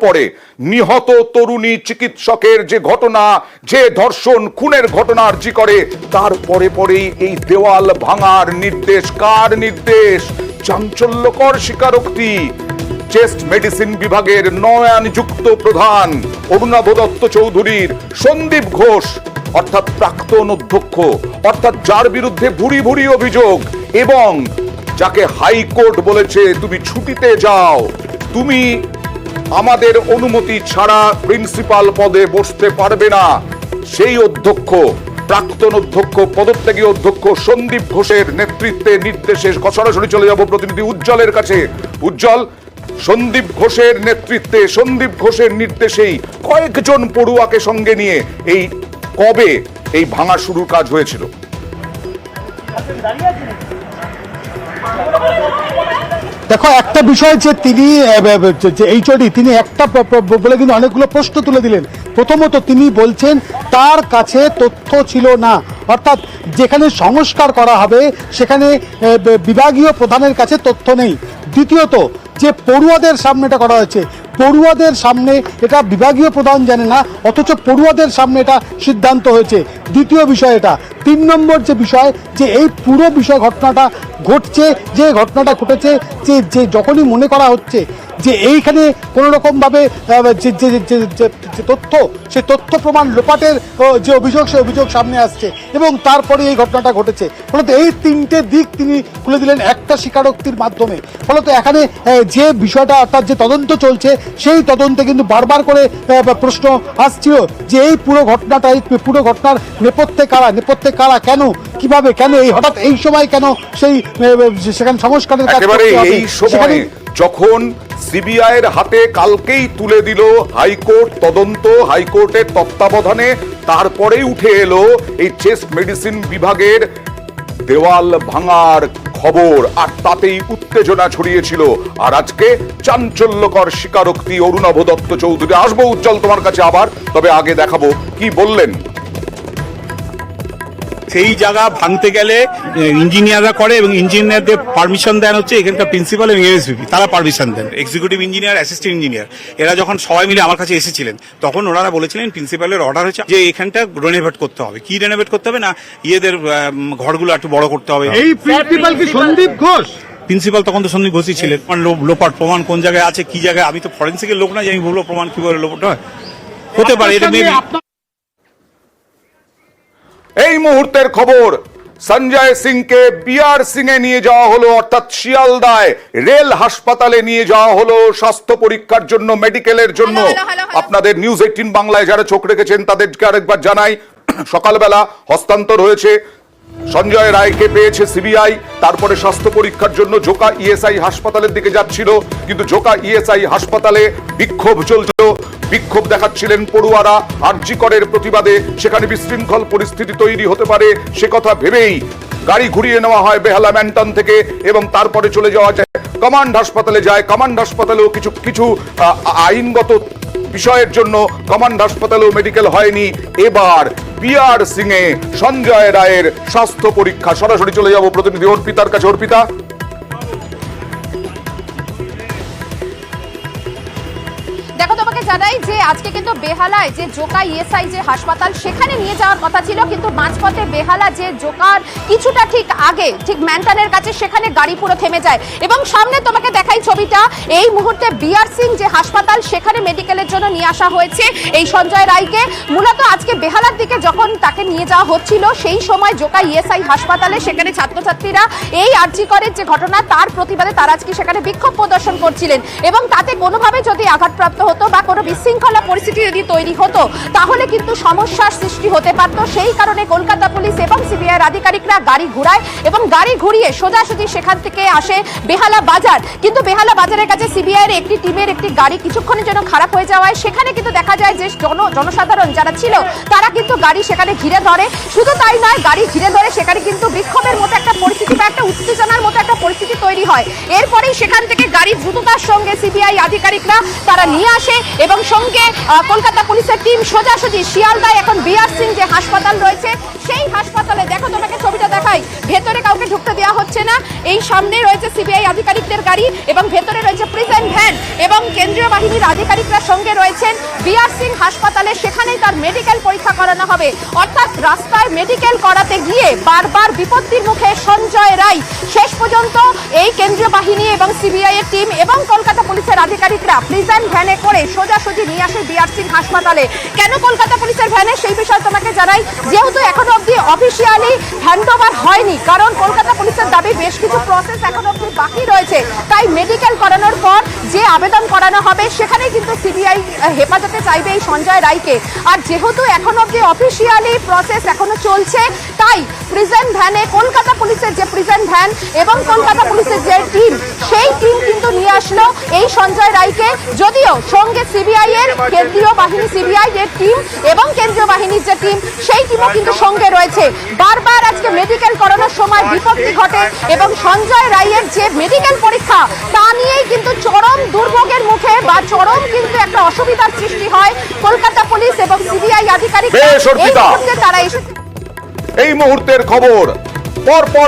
তারপরে নিহত তরুণী চিকিৎসকের যে ঘটনা, যে ধর্ষণ খুনের ঘটনা আরজি করে, তারপরে পরেই এই দেওয়াল ভাঙার নির্দেশ। কার নির্দেশ? চাঞ্চল্যকর স্বীকারোক্তি চেস্ট মেডিসিন বিভাগের নয়ানিযুক্ত প্রধান অরুণাভ দত্ত চৌধুরীর। সন্দীপ ঘোষ অর্থাৎ প্রাক্তন অধ্যক্ষ, অর্থাৎ যার বিরুদ্ধে ভুরি ভুরি অভিযোগ এবং যাকে হাইকোর্ট বলেছে তুমি ছুটিতে যাও, তুমি আমাদের অনুমতি ছাড়া প্রিন্সিপাল পদে বসতে পারবে না, সেই অধ্যক্ষ, প্রাক্তন অধ্যক্ষ, পদত্যাগী অধ্যক্ষ সন্দীপ ঘোষের নেতৃত্বে নির্দেশে সরাসরি চলে যাব প্রতিনিধি উজ্জ্বলের কাছে। উজ্জ্বল, সন্দীপ ঘোষের নেতৃত্বে, সন্দীপ ঘোষের নির্দেশেই কয়েকজন পড়ুয়াকে সঙ্গে নিয়ে এই কবে এই ভাঙা শুরুর কাজ হয়েছিল? দেখো, একটা বিষয় যে তিনি এইচওডি তিনি একটা বলে কিন্তু অনেকগুলো প্রশ্ন তুলে দিলেন। প্রথমত তিনি বলছেন তার কাছে তথ্য ছিল না, অর্থাৎ যেখানে সংস্কার করা হবে সেখানে বিভাগীয় প্রধানের কাছে তথ্য নেই। দ্বিতীয়ত যে পড়ুয়াদের সামনে এটা করা হয়েছে, পড়ুয়াদের সামনে এটা বিভাগীয় প্রধান জানে না, অথচ পড়ুয়াদের সামনে এটা সিদ্ধান্ত হয়েছে। দ্বিতীয় বিষয় এটা। 3 নম্বর যে বিষয়, যে এই পুরো বিষয় ঘটনাটা ঘটছে, যে ঘটনাটা ঘটেছে, যে যখনই মনে করা হচ্ছে যে এইখানে কোনো রকমভাবে যে তথ্য, সেই তথ্য প্রমাণ লোপাটের যে অভিযোগ, সেই অভিযোগ সামনে আসছে এবং তারপরে এই ঘটনাটা ঘটেছে। ফলত এই 3টে দিক তিনি খুলে দিলেন একটা স্বীকারোক্তির মাধ্যমে। ফলত এখানে যে বিষয়টা, অর্থাৎ যে তদন্ত চলছে, সেই তদন্তে কিন্তু বারবার করে প্রশ্ন আসছিল যে এই পুরো ঘটনাটা, এই পুরো ঘটনার নেপথ্যে কারা, কেন, কিভাবে, কেন এই হঠাৎ এই সময় কেন সেই সেখানে সংস্কারের কাজ করতে হবে। এই সময় যখন সিবিআই এর হাতে কালকেই তুলে দিল হাইকোর্ট তদন্ত, হাইকোর্টের তত্ত্বাবধানে, তারপরেই উঠে এলো এই চেস্ট মেডিসিন বিভাগের দেওয়াল ভাঙার খবর, আর তাতেই উত্তেজনা ছড়িয়েছিল। আর আজকে চাঞ্চল্যকর স্বীকারোক্তি অরুণাভ দত্ত চৌধুরী। আসবো উজ্জ্বল তোমার কাছে আবার, তবে আগে দেখাবো কি বললেন। সেই জায়গা ভাঙতে গেলে ইঞ্জিনিয়াররা করে এবং ইঞ্জিনিয়ারদের পারমিশন দেন হচ্ছে এখানকার প্রিন্সিপাল এবং এএসবিপি, তারা পারমিশন দেন। এক্সিকিউটিভ ইঞ্জিনিয়ার, অ্যাসিস্ট্যান্ট ইঞ্জিনিয়ার, এরা যখন সবাই মিলে আমার কাছে এসেছিলেন তখন ওনারা বলেছিলেন প্রিন্সিপালের অর্ডার হচ্ছে যে এখানটা রেনোভেট করতে হবে। কি রেনোভেট করতে হবে? না ইয়েদের ঘরগুলো একটু বড় করতে হবে। এই প্রিন্সিপাল কি সন্দীপ ঘোষ? প্রিন্সিপাল তখন তো সন্দীপ ঘোষই ছিলেন। লোপাট প্রমাণ কোন জায়গায় আছে, কি জায়গায়, আমি তো ফরেন্সিকের লোক না যে আমি বলবো প্রমাণ কিভাবে লোপাট হয়। হতে পারে এটা মেবি। এই মুহূর্তের খবর, সঞ্জয় সিংকে বিআর সিং এ নিয়ে যাওয়া হলো, অর্থাৎ শিয়ালদায় রেল হাসপাতালে নিয়ে যাওয়া হলো স্বাস্থ্য পরীক্ষার জন্য, মেডিকেলের জন্য। আপনাদের নিউজ 18 বাংলায় যারা চোখ রেখেছেন তাদেরকে আরেকবার জানাই, সকালবেলা হস্তান্তর হয়েছে। সঞ্জয় রায়কে পেয়েছে সিবিআই, তারপরে স্বাস্থ্য পরীক্ষার জন্য জোকা ইএসআই হাসপাতালের দিকে যাচ্ছিল, কিন্তু জোকা ইএসআই হাসপাতালে বিক্ষোভ চলছিল, বিক্ষোভ দেখাচ্ছিলেন পড়ুয়ারা আরজি করের প্রতিবাদে। সেখানে বিশৃঙ্খল পরিস্থিতি তৈরি হতে পারে সে কথা ভেবেই গাড়ি ঘুরিয়ে নেওয়া হয় বেহালা ম্যান্টন থেকে এবং তারপরে চলে যাওয়া যায় কমান্ড হাসপাতালে। কমান্ড হাসপাতালেও কিছু আইনগত বিষয়ের জন্য কমান্ড হাসপাতালেও মেডিকেল হয়নি। এবার বিআর সিং এ সঞ্জয় রায়ের স্বাস্থ্য পরীক্ষা। সরাসরি চলে যাব প্রতিনিধি অর্পিতার কাছে। অর্পিতা, দেখো, তোমাকে জানাই যে আজকে কিন্তু বেহালায় যে জোকা ইএসআই যে হাসপাতাল, সেখানে নিয়ে যাওয়ার কথা ছিল, কিন্তু মাঝপথে বেহালা যে জোকার কিছুটা ঠিক আগে, ঠিক ম্যান্টনের কাছে, সেখানে গাড়ি পুরো থেমে যায় এবং সামনে তোমাকে দেখাই ছবিটা। এই মুহূর্তে বিআর সিং যে হাসপাতাল, সেখানে মেডিকেলের জন্য নিয়ে আসা হয়েছে এই সঞ্জয় রায়কে। মূলত আজকে বেহালার দিকে যখন তাকে নিয়ে যাওয়া হচ্ছিল, সেই সময় জোকা ইএসআই হাসপাতালে সেখানে ছাত্রছাত্রীরা এই আরজি করের যে ঘটনা, তার প্রতিবাদে তারা আজকে সেখানে বিক্ষোভ প্রদর্শন করছিলেন এবং তাতে কোনোভাবে যদি আঘাতপ্রাপ্ত হতো বা কোনো বিশৃঙ্খলা পরিস্থিতি যদি তৈরি হতো তাহলে কিন্তু সমস্যার সৃষ্টি হতে পারত। সেই কারণে কলকাতা পুলিশ এবং সিবিআইয়ের আধিকারিকরা গাড়ি ঘুরায় এবং গাড়ি ঘুরিয়ে সোজাসুজি সেখান থেকে আসে বেহালা বাজার। কিন্তু বেহালা বাজারের কাছে সিবিআইয়ের একটি টিমের একটি গাড়ি কিছুক্ষণের জন্য খারাপ হয়ে যাওয়ায় সেখানে কিন্তু দেখা যায় যে জনসাধারণ যারা ছিল তারা কিন্তু গাড়ি সেখানে ঘিরে ধরে। শুধু তাই নয়, গাড়ি ঘিরে ধরে সেখানে কিন্তু বিক্ষোভের মতো একটা পরিস্থিতি বা একটা উত্তেজনার মতো একটা পরিস্থিতি তৈরি হয়। এরপরেই সেখান থেকে গাড়ি দ্রুততার সঙ্গে সিবিআই আধিকারিকরা তারা নিয়ে আসে এবং সঙ্গে কলকাতা পুলিশের টিম সোজাসুজি শিয়ালদায় এখন বিআর সিং যে হাসপাতাল রয়েছে সেই হাসপাতালে, দেখো তোমাকে ছবিটা দেখাই, ভেতরে কাউকে ঢুকতে দেওয়া হচ্ছে না। এই সামনে রয়েছে সিবিআই আধিকারিকদের গাড়ি এবং ভেতরে রয়েছে প্রিজন ভ্যান এবং কেন্দ্রীয় বাহিনীর আধিকারিকরা সঙ্গে রয়েছেন। বিআর সিং হাসপাতালে সেখানেই তার মেডিকেল পরীক্ষা করানো হবে। অর্থাৎ রাস্তায় মেডিকেল করাতে গিয়ে বারবার বিপত্তির মুখে সঞ্জয় রায়। শেষ পর্যন্ত এই কেন্দ্রীয় বাহিনী এবং সিবিআই এর টিম এবং কলকাতা পুলিশের আধিকারিকরা প্রিজন ভ্যানে করে সোজাসুজি নিয়ে আসে বিআর সিং হাসপাতালে। কেন কলকাতা পুলিশের ভ্যানে সেই বিষয়ে তোমাকে জানাই, যেহেতু এখনো অবধি অফিসিয়ালি হ্যান্ডওভার হয়নি, কারণ কলকাতা পুলিশের দাবি বেশ কিছু প্রসেস এখনো অবধি বাকি রয়েছে। তাই মেডিকেল করানোর পর যে আবেদন করানো হবে সেখানে কিন্তু সিবিআই হেফাজতে চাইবে এই সঞ্জয় রায়কে। আর যেহেতু এখনো অবধি অফিসিয়ালি প্রসেস এখনো চলছে, তাই প্রিজন ভ্যানে কলকাতা পুলিশের যে প্রিজন ভ্যান এবং কলকাতা পুলিশের যে টিম, সেই টিম কিন্তু নিয়ে আসলো এই সঞ্জয় রায়কে। যদিও সঙ্গে সিবিআই এর কেন্দ্রীয় বাহিনী সিবিআই এর টিম এবং কেন্দ্রীয় বাহিনীর যে টিম, সেই টিমও কিন্তু সঙ্গে রয়েছে। বারবার আজকে মেডিকেল করানোর সময় বিপত্তি ঘটে এবং সঞ্জয় রায়ের যে মেডিকেল পরীক্ষা তা নিয়েই কিন্তু চরম দুর্ভোগের মুখে বা চরম কিন্তু একটা অসুবিধার সৃষ্টি হয় কলকাতা পুলিশ এবং সিবিআই আধিকারিক। বেশ, অর্পিতা। তারা এসে এই মুহূর্তের খবর পরপর